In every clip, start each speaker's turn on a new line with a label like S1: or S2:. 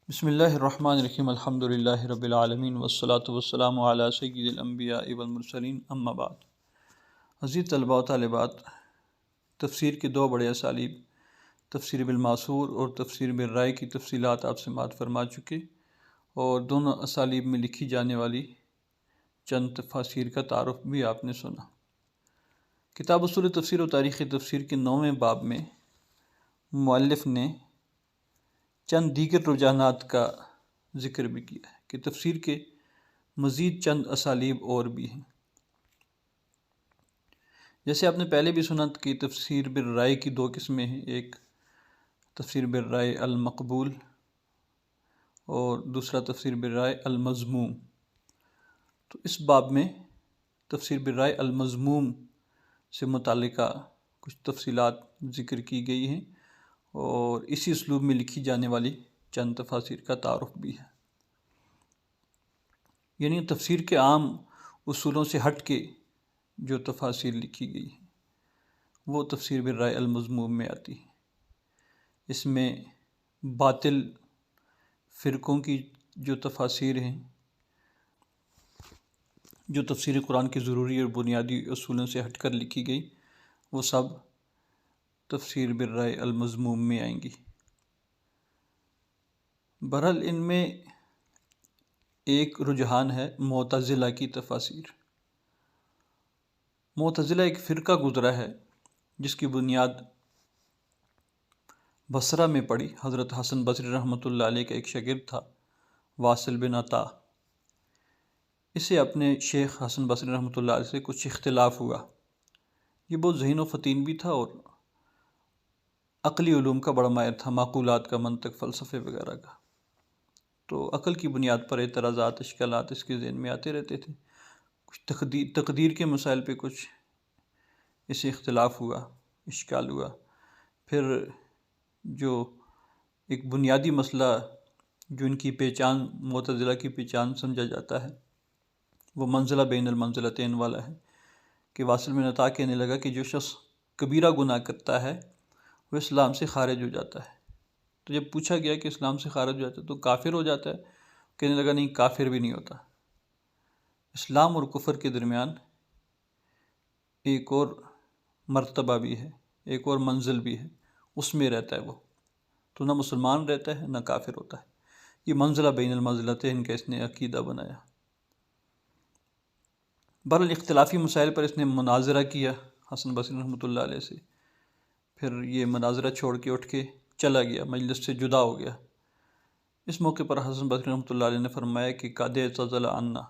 S1: بسم اللہ الرحمن الرحیم الحمد للہ رب العالمین والصلاة والسلام علی سید الانبیاء والمرسلین اما بعد۔ عزیز طلباء و طالبات، تفسیر کے دو بڑے اسالیب تفسیر بالماثور اور تفسیر بالرائے کی تفصیلات آپ سماعت فرما چکے، اور دونوں اسالیب میں لکھی جانے والی چند تفاسیر کا تعارف بھی آپ نے سنا۔ کتاب اصول تفسیر و تاریخ تفسیر کے 9ویں باب میں مؤلف نے چند دیگر رجحانات کا ذکر بھی کیا ہے کہ تفسیر کے مزید چند اسالیب اور بھی ہیں۔ جیسے آپ نے پہلے بھی سنا کہ تفسیر بالرائے کی دو قسمیں ہیں، ایک تفسیر بالرائے المقبول اور دوسرا تفسیر بالرائے المذموم۔ تو اس باب میں تفسیر بالرائے المذموم سے متعلقہ کچھ تفصیلات ذکر کی گئی ہیں، اور اسی اسلوب میں لکھی جانے والی چند تفاسیر کا تعارف بھی ہے۔ یعنی تفسیر کے عام اصولوں سے ہٹ کے جو تفاسیر لکھی گئی ہیں وہ تفسیر بالرائے المذموم میں آتی ہے۔ اس میں باطل فرقوں کی جو تفاسیر ہیں، جو تفسیر قرآن کی ضروری اور بنیادی اصولوں سے ہٹ کر لکھی گئی، وہ سب تفسیر بالرائے المذموم میں آئیں گی۔ بہرحال ان میں ایک رجحان ہے معتزلہ کی تفاسیر۔ معتزلہ ایک فرقہ گزرا ہے جس کی بنیاد بصرہ میں پڑی۔ حضرت حسن بصری رحمۃ اللہ علیہ کا ایک شاگرد تھا واصل بن عطا، اسے اپنے شیخ حسن بصری رحمۃ اللہ علیہ سے کچھ اختلاف ہوا۔ یہ بہت ذہین و فطین بھی تھا اور عقلی علوم کا بڑا ماہر تھا، معقولات کا، منطق، فلسفے وغیرہ کا۔ تو عقل کی بنیاد پر اعتراضات، اشکالات اس کے ذہن میں آتے رہتے تھے۔ کچھ تقدیر کے مسائل پہ کچھ اسے اختلاف ہوا، اشکال ہوا۔ پھر جو ایک بنیادی مسئلہ جو ان کی پہچان، معتزلہ کی پہچان سمجھا جاتا ہے، وہ منزلہ بین المنزلتین والا ہے کہ واصل بن عطا کہنے لگا کہ جو شخص کبیرہ گناہ کرتا ہے وہ اسلام سے خارج ہو جاتا ہے۔ تو جب پوچھا گیا کہ اسلام سے خارج ہو جاتا ہے تو کافر ہو جاتا ہے؟ کہنے لگا نہیں، کافر بھی نہیں ہوتا۔ اسلام اور کفر کے درمیان ایک اور مرتبہ بھی ہے، ایک اور منزل بھی ہے، اس میں رہتا ہے وہ، تو نہ مسلمان رہتا ہے نہ کافر ہوتا ہے۔ یہ منزلہ بین المنزلتین کا اس نے عقیدہ بنایا۔ بہرحال اختلافی مسائل پر اس نے مناظرہ کیا حسن بصری رحمۃ اللہ علیہ سے۔ پھر یہ مناظرہ چھوڑ کے اٹھ کے چلا گیا، مجلس سے جدا ہو گیا۔ اس موقع پر حسن بصری رحمۃ اللہ علیہ نے فرمایا کہ قد اعتزل عنا،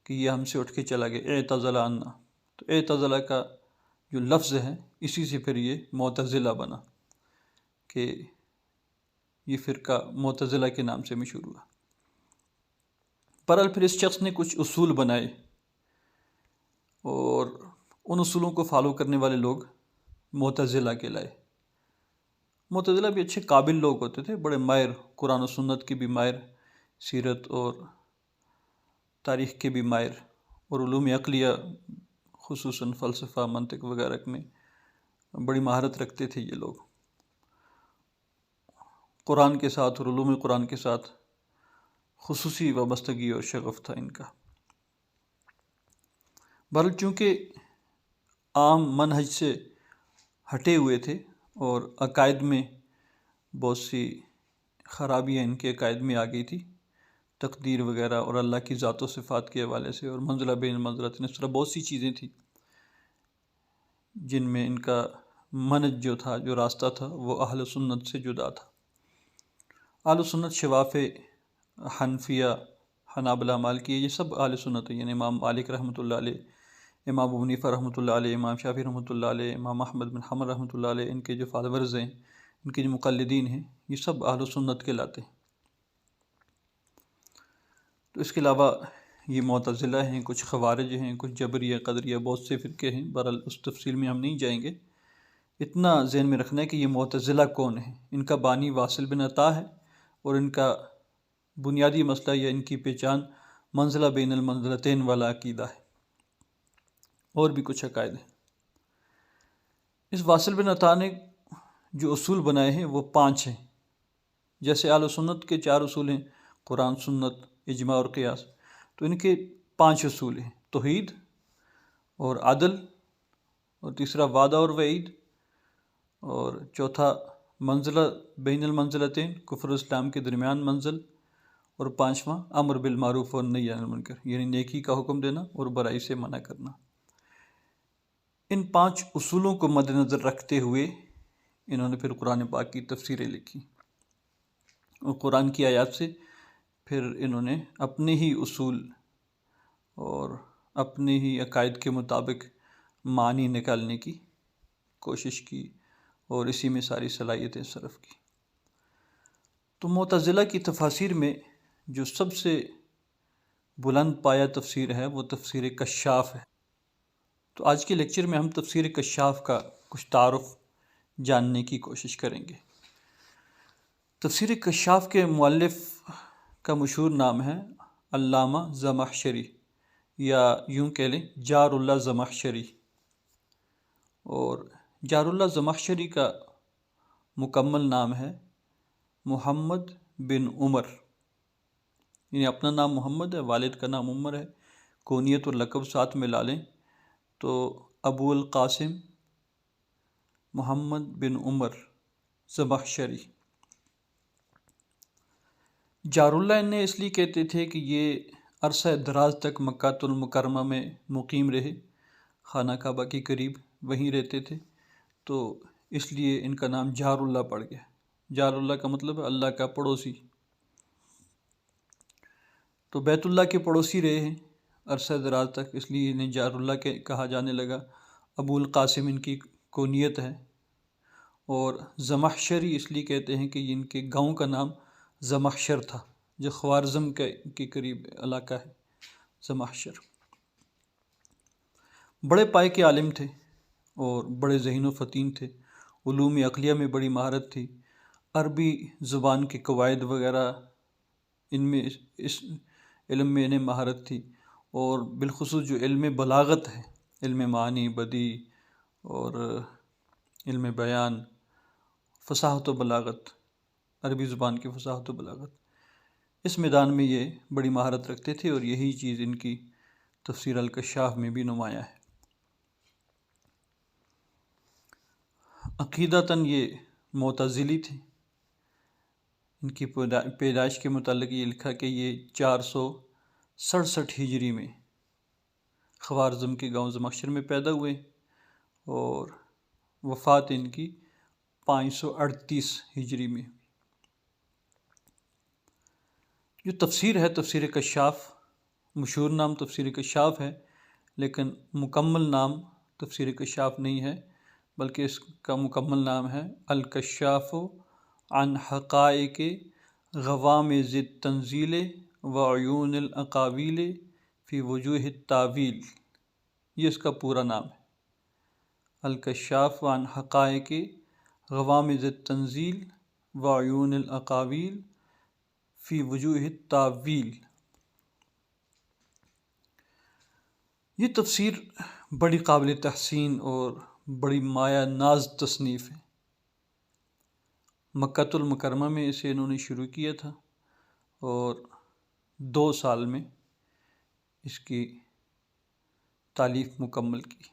S1: کہ یہ ہم سے اٹھ کے چلا گیا، اعتزل عنا۔ تو اعتزلہ کا جو لفظ ہے اسی سے پھر یہ معتزلہ بنا، کہ یہ فرقہ معتزلہ کے نام سے مشہور ہوا۔ بہرحال پھر اس شخص نے کچھ اصول بنائے، اور ان اصولوں کو فالو کرنے والے لوگ معتزلہ کہلائے۔ معتزلہ بھی اچھے قابل لوگ ہوتے تھے، بڑے ماہر، قرآن و سنت کے بھی ماہر، سیرت اور تاریخ کے بھی ماہر، اور علوم عقلیہ خصوصاً فلسفہ، منطق وغیرہ میں بڑی مہارت رکھتے تھے یہ لوگ۔ قرآن کے ساتھ اور علوم قرآن کے ساتھ خصوصی وابستگی اور شغف تھا ان کا۔ بہرحال چونکہ عام منہج سے ہٹے ہوئے تھے اور عقائد میں بہت سی خرابیاں ان کے عقائد میں آ گئی تھی، تقدیر وغیرہ اور اللہ کی ذات و صفات کے حوالے سے، اور منزلہ بین المنزلتین، اس طرح بہت سی چیزیں تھیں جن میں ان کا منہج جو تھا، جو راستہ تھا، وہ اہل سنت سے جدا تھا۔ اہل سنت شواف، حنفیہ، حنابلہ، مالکیہ، یہ سب اہل سنت ہیں، یعنی امام مالک رحمۃ اللہ علیہ، امام ابو حنیفہ رحمۃ اللہ علیہ، امام شافعی رحمۃ اللہ علیہ، امام احمد بن حنبل رحمۃ اللہ علیہ، ان کے جو فالورز ہیں، ان کے جو مقلدین ہیں، یہ سب اہل سنت کہلاتے ہیں۔ تو اس کے علاوہ یہ معتزلہ ہیں، کچھ خوارج ہیں، کچھ جبریہ، قدریہ، بہت سے فرقے ہیں۔ بہرحال اس تفصیل میں ہم نہیں جائیں گے۔ اتنا ذہن میں رکھنا ہے کہ یہ معتزلہ کون ہے۔ ان کا بانی واصل بن عطا ہے، اور ان کا بنیادی مسئلہ یا ان کی پہچان منزلہ بین المنزلتین والا عقیدہ ہے، اور بھی کچھ عقائد ہیں۔ اس واصل بن عطا نے جو اصول بنائے ہیں وہ 5 ہیں۔ جیسے اہل سنت کے 4 اصول ہیں، قرآن، سنت، اجماع اور قیاس، تو ان کے 5 اصول ہیں: توحید اور عدل، اور تیسرا وعدہ اور وعید، اور چوتھا منزلہ بین المنزلتین، کفر و اسلام کے درمیان منزل، اور 5واں امر بالمعروف اور نہی عن المنکر، یعنی نیکی کا حکم دینا اور برائی سے منع کرنا۔ ان 5 اصولوں کو مد نظر رکھتے ہوئے انہوں نے پھر قرآن پاک کی تفسیریں لکھی، اور قرآن کی آیات سے پھر انہوں نے اپنے ہی اصول اور اپنے ہی عقائد کے مطابق معنی نکالنے کی کوشش کی، اور اسی میں ساری صلاحیتیں صرف کی۔ تو معتزلہ کی تفاسیر میں جو سب سے بلند پایہ تفسیر ہے وہ تفسیر کشاف ہے۔ تو آج کے لیکچر میں ہم تفسیر کشاف کا کچھ تعارف جاننے کی کوشش کریں گے۔ تفسیر کشاف کے مؤلف کا مشہور نام ہے علامہ زمخشری، یا یوں کہہ لیں جار اللہ زمخشری، اور جار اللہ زمخشری کا مکمل نام ہے محمد بن عمر، یعنی اپنا نام محمد ہے، والد کا نام عمر ہے، کونیت اور لقب ساتھ ملا لیں تو ابو القاسم محمد بن عمر زمخشری۔ جار اللہ نے اس لیے کہتے تھے کہ یہ عرصہ دراز تک مکہ المکرمہ میں مقیم رہے، خانہ کعبہ کے قریب وہیں رہتے تھے، تو اس لیے ان کا نام جار اللہ پڑ گیا۔ جار اللہ کا مطلب ہے اللہ کا پڑوسی، تو بیت اللہ کے پڑوسی رہے ہیں عرصہ دراز تک، اس لیے انہیں جار اللہ کے کہا جانے لگا۔ ابو القاسم ان کی کنیت ہے، اور زمخشری اس لیے کہتے ہیں کہ ان کے گاؤں کا نام زمخشر تھا، جو خوارزم کے قریب علاقہ ہے زمخشر۔ بڑے پائے کے عالم تھے اور بڑے ذہین و فطین تھے، علوم عقلیہ میں بڑی مہارت تھی، عربی زبان کے قواعد وغیرہ ان میں اس علم میں انہیں مہارت تھی، اور بالخصوص جو علم بلاغت ہے، علم معانی، بدیع اور علم بیان، فصاحت و بلاغت، عربی زبان کی فصاحت و بلاغت، اس میدان میں یہ بڑی مہارت رکھتے تھے، اور یہی چیز ان کی تفسیر الکشاف میں بھی نمایاں ہے۔ عقیدتاً یہ معتزلی تھے۔ ان کی پیدائش کے متعلق یہ لکھا کہ یہ 467 ہجری میں خوارزم کے گاؤں زمخشر میں پیدا ہوئے، اور وفات ان کی 538 ہجری میں۔ جو تفسیر ہے تفسیر کشاف، مشہور نام تفسیر کشاف ہے، لیکن مکمل نام تفسیر کشاف نہیں ہے، بلکہ اس کا مکمل نام ہے الکشاف عن حقائق غوامض التنزیل وعیون الاقاویل فی وجوہ التاویل، یہ اس کا پورا نام ہے، الکشاف عن حقائق غوامض التنزیل وعیون الاقاویل فی وجوہ التاویل۔ یہ تفسیر بڑی قابل تحسین اور بڑی مایہ ناز تصنیف ہے۔ مکہ المکرمہ میں اسے انہوں نے شروع کیا تھا، اور 2 سال میں اس کی تالیف مکمل کی۔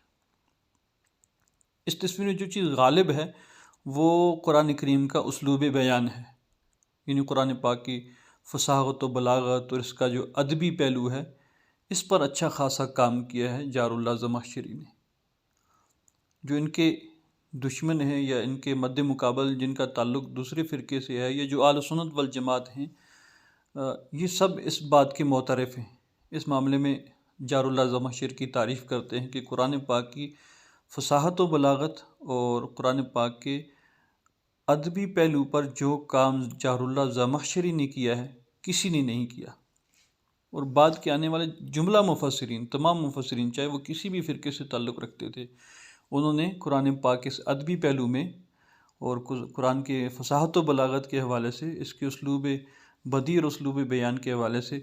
S1: اس تصویر میں جو چیز غالب ہے وہ قرآن کریم کا اسلوب بیان ہے، یعنی قرآن پاک کی فصاحت و بلاغت اور اس کا جو ادبی پہلو ہے، اس پر اچھا خاصا کام کیا ہے جار اللہ زمخشری نے۔ جو ان کے دشمن ہیں یا ان کے مد مقابل جن کا تعلق دوسرے فرقے سے ہے، یا جو اہل سنت والجماعت ہیں، یہ سب اس بات کے معترف ہیں، اس معاملے میں جار اللہ زمخشری کی تعریف کرتے ہیں کہ قرآن پاک کی فصاحت و بلاغت اور قرآن پاک کے ادبی پہلو پر جو کام جار اللہ زمخشری نے کیا ہے کسی نے نہیں کیا۔ اور بعد کے آنے والے جملہ مفسرین، تمام مفسرین، چاہے وہ کسی بھی فرقے سے تعلق رکھتے تھے، انہوں نے قرآن پاک کے اس ادبی پہلو میں اور قرآن کے فصاحت و بلاغت کے حوالے سے، اس کے اسلوب بدیع اور اسلوب بیان کے حوالے سے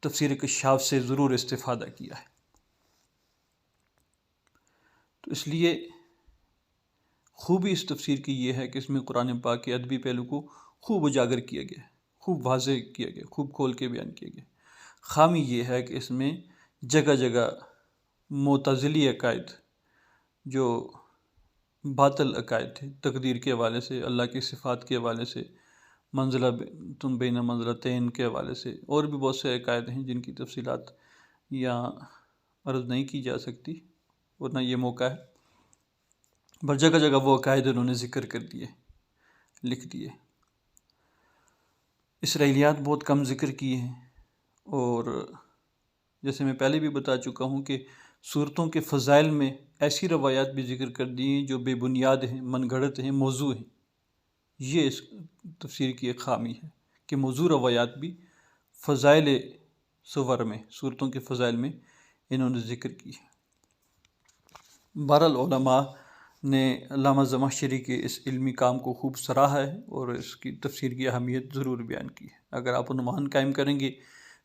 S1: تفسیر کشاف سے ضرور استفادہ کیا ہے۔ تو اس لیے خوبی اس تفسیر کی یہ ہے کہ اس میں قرآن پاک کے ادبی پہلو کو خوب اجاگر کیا گیا، خوب واضح کیا گیا، خوب کھول کے بیان کیا گیا۔ خامی یہ ہے کہ اس میں جگہ جگہ معتزلی عقائد، جو باطل عقائد تھے، تقدیر کے حوالے سے، اللہ کی صفات کے حوالے سے، منزلہ تم بین منزلتین کے حوالے سے، اور بھی بہت سے عقائد ہیں جن کی تفصیلات یہاں عرض نہیں کی جا سکتی اور نہ یہ موقع ہے، پر جگہ جگہ وہ عقائد انہوں نے ذکر کر دیے، لکھ دیے۔ اسرائیلیات بہت کم ذکر کیے ہیں، اور جیسے میں پہلے بھی بتا چکا ہوں کہ صورتوں کے فضائل میں ایسی روایات بھی ذکر کر دی ہیں جو بے بنیاد ہیں، من گھڑت ہیں، موضوع ہیں۔ یہ اس تفسیر کی ایک خامی ہے کہ موضوع روایات بھی فضائل سور میں، صورتوں کے فضائل میں انہوں نے ذکر کی ہے۔ بہرحال علماء نے علامہ زمخشری کے اس علمی کام کو خوب سراہا ہے اور اس کی تفسیر کی اہمیت ضرور بیان کی ہے۔ اگر آپ عنوان قائم کریں گے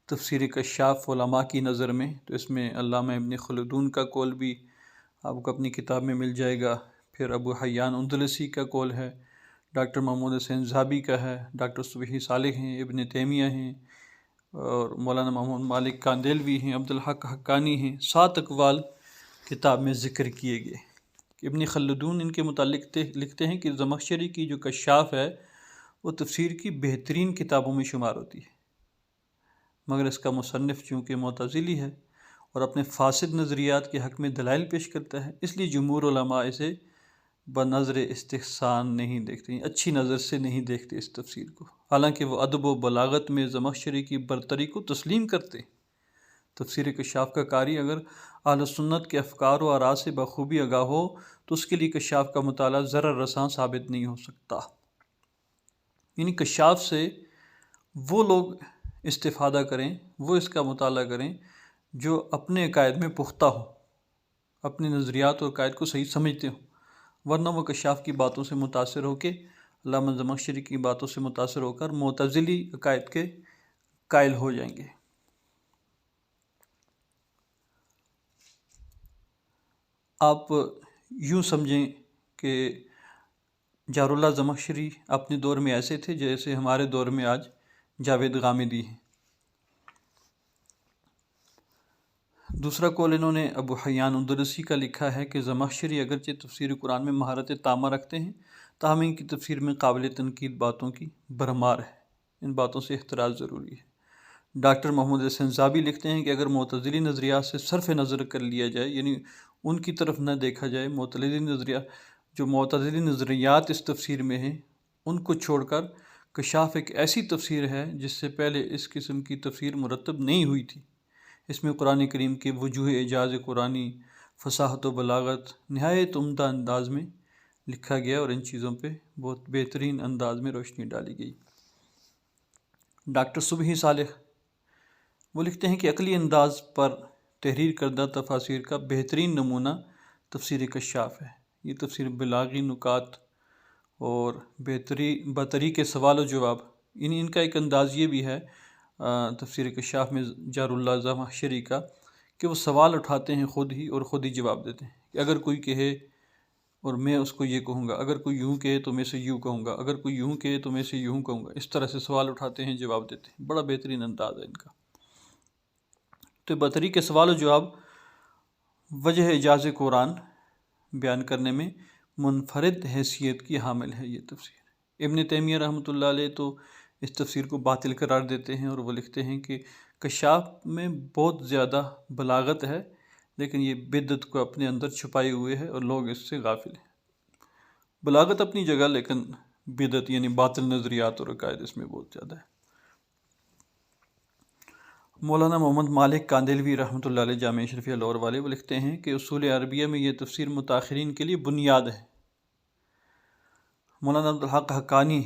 S1: تفسیر کشاف علماء کی نظر میں، تو اس میں علامہ ابن خلدون کا قول بھی آپ کو اپنی کتاب میں مل جائے گا، پھر ابو حیان اندلسی کا قول ہے، ڈاکٹر محمود حسین زابی کا ہے، ڈاکٹر صبحی صالح ہیں، ابن تیمیہ ہیں، اور مولانا محمود مالک کاندیلوی ہیں، عبدالحق حقانی ہیں۔ 7 اقوال کتاب میں ذکر کیے گئے۔ ابن خلدون ان کے متعلق لکھتے ہیں کہ زمخشری کی جو کشاف ہے وہ تفسیر کی بہترین کتابوں میں شمار ہوتی ہے، مگر اس کا مصنف چونکہ معتزلی ہے اور اپنے فاسد نظریات کے حق میں دلائل پیش کرتا ہے، اس لیے جمہور علماء اسے بنظر استحسان نہیں دیکھتے، اچھی نظر سے نہیں دیکھتے اس تفسیر کو، حالانکہ وہ ادب و بلاغت میں زمخشری کی برتری کو تسلیم کرتے۔ تفسیر کشاف کا قاری اگر اہل سنت کے افکار و آراء سے بخوبی آگاہ ہو تو اس کے لیے کشاف کا مطالعہ ضرر رساں ثابت نہیں ہو سکتا۔ یعنی کشاف سے وہ لوگ استفادہ کریں، وہ اس کا مطالعہ کریں جو اپنے عقائد میں پختہ ہوں، اپنے نظریات اور عقائد کو صحیح سمجھتے ہوں، ورنہ وہ کشاف کی باتوں سے متاثر ہو کے، علامہ زمخشری کی باتوں سے متاثر ہو کر معتزلی عقائد کے قائل ہو جائیں گے۔ آپ یوں سمجھیں کہ جار اللہ زمخشری اپنے دور میں ایسے تھے جیسے ہمارے دور میں آج جاوید غامدی ہیں۔ دوسرا قول انہوں نے ابو حیان اندلسی کا لکھا ہے کہ زمخشری اگرچہ تفسیر قرآن میں مہارت تامہ رکھتے ہیں، تاہم ان کی تفسیر میں قابل تنقید باتوں کی بھرمار ہے، ان باتوں سے احتراز ضروری ہے۔ ڈاکٹر محمود حسین زابی لکھتے ہیں کہ اگر معتزلی نظریات سے صرف نظر کر لیا جائے، یعنی ان کی طرف نہ دیکھا جائے، معتزلی نظریات اس تفسیر میں ہیں ان کو چھوڑ کر کشاف ایک ایسی تفسیر ہے جس سے پہلے اس قسم کی تفسیر مرتب نہیں ہوئی تھی۔ اس میں قرآن کریم کے وجوہ اعجاز قرآنی، فصاحت و بلاغت نہایت عمدہ انداز میں لکھا گیا اور ان چیزوں پہ بہت بہترین انداز میں روشنی ڈالی گئی۔ ڈاکٹر صبحی صالح وہ لکھتے ہیں کہ عقلی انداز پر تحریر کردہ تفاسیر کا بہترین نمونہ تفسیر کشاف ہے۔ یہ تفسیر بلاغی نکات اور بطریق سوال و جواب، ان کا ایک انداز یہ بھی ہے تفسیر کشاف میں جار اللہ زمخشری کا کہ وہ سوال اٹھاتے ہیں خود ہی اور خود ہی جواب دیتے ہیں کہ اگر کوئی کہے اور میں اس کو یہ کہوں گا، اگر کوئی یوں کہے تو میں سے یوں کہوں گا، اگر کوئی یوں کہے تو میں سے یوں کہوں گا، اس طرح سے سوال اٹھاتے ہیں، جواب دیتے ہیں۔ بڑا بہترین انداز ہے ان کا۔ تو بطریق سوال و جواب وجہ اعجاز قرآن بیان کرنے میں منفرد حیثیت کی حامل ہے یہ تفسیر۔ ابن تیمیہ رحمۃ اللہ علیہ تو اس تفسیر کو باطل قرار دیتے ہیں اور وہ لکھتے ہیں کہ کشاف میں بہت زیادہ بلاغت ہے، لیکن یہ بدعت کو اپنے اندر چھپائے ہوئے ہے اور لوگ اس سے غافل ہیں۔ بلاغت اپنی جگہ، لیکن بدعت یعنی باطل نظریات اور عقائد اس میں بہت زیادہ ہے۔ مولانا محمد مالک کاندیلوی رحمۃ اللہ علیہ جامعہ اشرفیہ لاہور والے وہ لکھتے ہیں کہ اصول عربیہ میں یہ تفسیر متاخرین کے لیے بنیاد ہے۔ مولانا عبدالحق حقانی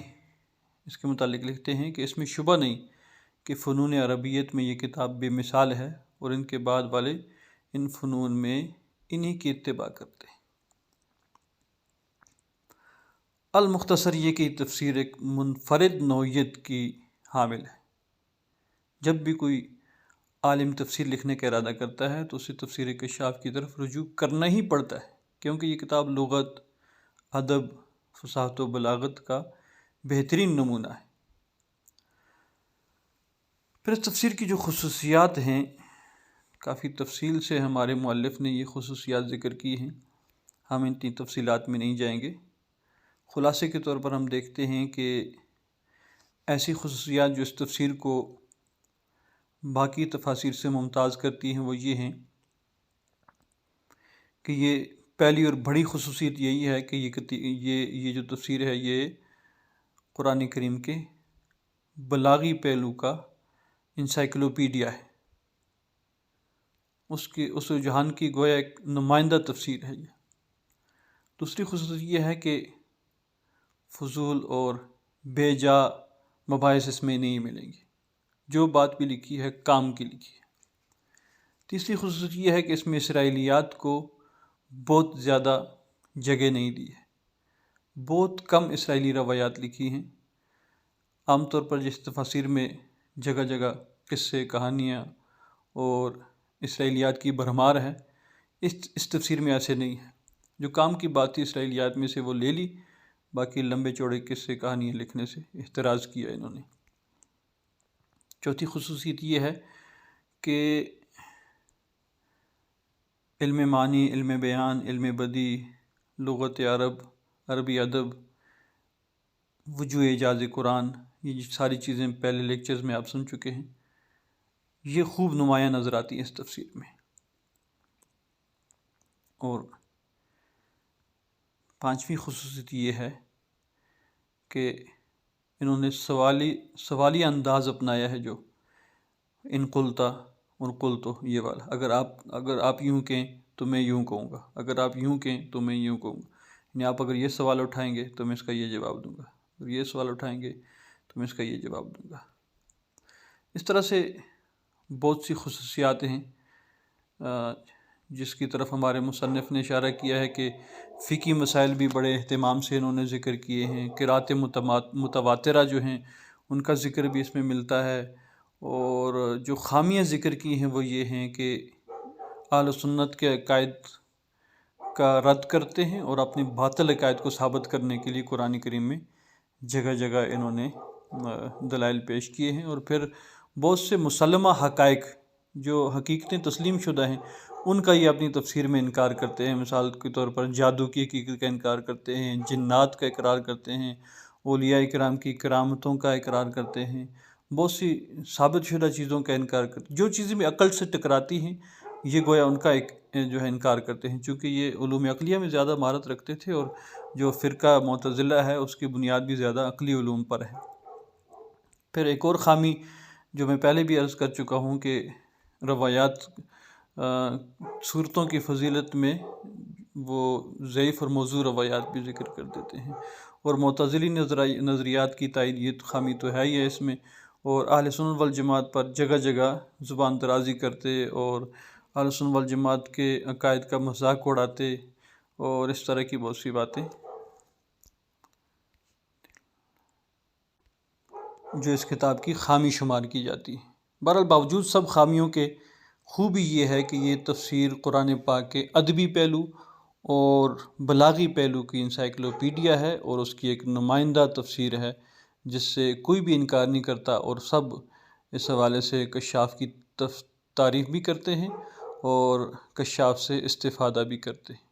S1: اس کے متعلق لکھتے ہیں کہ اس میں شبہ نہیں کہ فنون عربیت میں یہ کتاب بے مثال ہے اور ان کے بعد والے ان فنون میں انہی کی اتباع کرتے ہیں۔ المختصر یہ کہ تفسیر ایک منفرد نوعیت کی حامل ہے۔ جب بھی کوئی عالم تفسیر لکھنے کا ارادہ کرتا ہے تو اسے تفسیر کشاف کی طرف رجوع کرنا ہی پڑتا ہے، کیونکہ یہ کتاب لغت، ادب، فصاحت و بلاغت کا بہترین نمونہ ہے۔ پھر اس تفسیر کی جو خصوصیات ہیں، کافی تفصیل سے ہمارے مؤلف نے یہ خصوصیات ذکر کی ہیں، ہم اتنی تفصیلات میں نہیں جائیں گے۔ خلاصے کے طور پر ہم دیکھتے ہیں کہ ایسی خصوصیات جو اس تفسیر کو باقی تفاسیر سے ممتاز کرتی ہیں وہ یہ ہیں کہ یہ پہلی اور بڑی خصوصیت یہی ہے کہ یہ جو تفسیر ہے یہ قرآن کریم کے بلاغی پہلو کا انسائکلوپیڈیا ہے، اس جہان کی گویا ایک نمائندہ تفسیر ہے یہ۔ دوسری خصوصیت یہ ہے کہ فضول اور بے جا مباحث اس میں نہیں ملیں گے، جو بات بھی لکھی ہے کام کی لکھی ہے۔ تیسری خصوصیت یہ ہے کہ اس میں اسرائیلیات کو بہت زیادہ جگہ نہیں دی ہے، بہت کم اسرائیلی روایات لکھی ہیں۔ عام طور پر جس تفاسیر میں جگہ جگہ قصے، کہانیاں اور اسرائیلیات کی بھرمار ہے، اس تفسیر میں ایسے نہیں ہے۔ جو کام کی بات تھی اسرائیلیات میں سے وہ لے لی، باقی لمبے چوڑے قصے کہانیاں لکھنے سے احتراز کیا انہوں نے۔ چوتھی خصوصیت یہ ہے کہ علم معنی، علم بیان، علم بدیع، لغت عرب، عربی ادب، وجوہ اعجاز قرآن، یہ ساری چیزیں پہلے لیکچرز میں آپ سن چکے ہیں، یہ خوب نمایاں نظر آتی ہیں اس تفسیر میں۔ اور پانچویں خصوصیت یہ ہے کہ انہوں نے سوالی انداز اپنایا ہے، جو ان قلتا اور قلتو یہ والا، اگر آپ یوں کہیں تو میں یوں کہوں گا، اگر آپ یوں کہیں تو میں یوں کہوں گا، یعنی آپ اگر یہ سوال اٹھائیں گے تو میں اس کا یہ جواب دوں گا، اگر یہ سوال اٹھائیں گے تو میں اس کا یہ جواب دوں گا۔ اس طرح سے بہت سی خصوصیات ہیں جس کی طرف ہمارے مصنف نے اشارہ کیا ہے کہ فقہی مسائل بھی بڑے اہتمام سے انہوں نے ذکر کیے ہیں، قرأت متواترہ جو ہیں ان کا ذکر بھی اس میں ملتا ہے، اور جو خامیاں ذکر کی ہیں وہ یہ ہیں کہ اہل سنت کے عقائد کا رد کرتے ہیں اور اپنے باطل عقائد کو ثابت کرنے کے لیے قرآن کریم میں جگہ جگہ انہوں نے دلائل پیش کیے ہیں، اور پھر بہت سے مسلمہ حقائق جو حقیقتیں تسلیم شدہ ہیں ان کا یہ اپنی تفسیر میں انکار کرتے ہیں۔ مثال کے طور پر جادو کی حقیقت کا انکار کرتے ہیں، جنات کا اقرار کرتے ہیں، اولیاء کرام کی کرامتوں کا اقرار کرتے ہیں، بہت سی ثابت شدہ چیزوں کا انکار کرتے ہیں۔ جو چیزیں بھی عقل سے ٹکراتی ہیں یہ گویا ان کا ایک جو ہے انکار کرتے ہیں، چونکہ یہ علوم عقلیہ میں زیادہ مہارت رکھتے تھے، اور جو فرقہ معتزلہ ہے اس کی بنیاد بھی زیادہ عقلی علوم پر ہے۔ پھر ایک اور خامی جو میں پہلے بھی عرض کر چکا ہوں کہ روایات صورتوں کی فضیلت میں وہ ضعیف اور موضوع روایات بھی ذکر کر دیتے ہیں، اور معتزلی نظریات کی تائید یہ خامی تو ہے ہی ہے اس میں، اور اہل سنت والجماعت پر جگہ جگہ زبان درازی کرتے اور اہل سنت والجماعت کے عقائد کا مذاق اڑاتے اور اس طرح کی بہت سی باتیں جو اس کتاب کی خامی شمار کی جاتی ہیں۔ بہرحال باوجود سب خامیوں کے خوبی یہ ہے کہ یہ تفسیر قرآن پاک کے ادبی پہلو اور بلاغی پہلو کی انسائکلوپیڈیا ہے، اور اس کی ایک نمائندہ تفسیر ہے جس سے کوئی بھی انکار نہیں کرتا، اور سب اس حوالے سے کشاف کی تعریف بھی کرتے ہیں اور کشاف سے استفادہ بھی کرتے ہیں۔